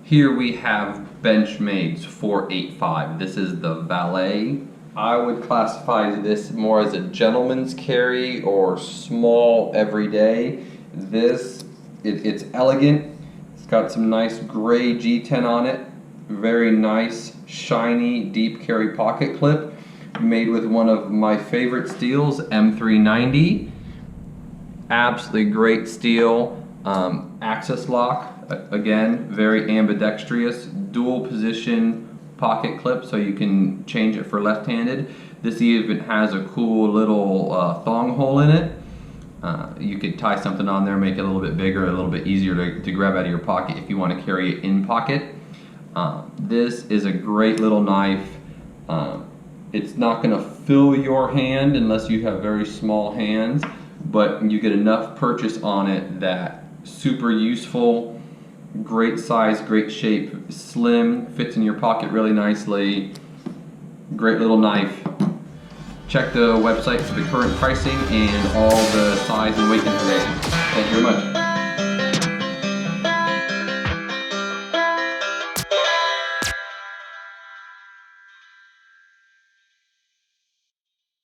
Here we have Benchmade's 485. This is the Valet. I would classify this more as a gentleman's carry or small everyday. It's elegant. It's got some nice gray G10 on it. Very nice, shiny, deep carry pocket clip. Made with one of my favorite steels, M390. Absolutely great steel. Access lock. Again, very ambidextrous, dual position pocket clip, so you can change it for left-handed. This even has a cool little thong hole in it. You could tie something on there, make it a little bit bigger, a little bit easier to grab out of your pocket if you want to carry it in pocket. This is a great little knife. It's not going to fill your hand unless you have very small hands, but you get enough purchase on it that super useful. Great size, great shape, slim, fits in your pocket really nicely. Great little knife. Check the website for the current pricing and all the size and weight information. Thank you very much.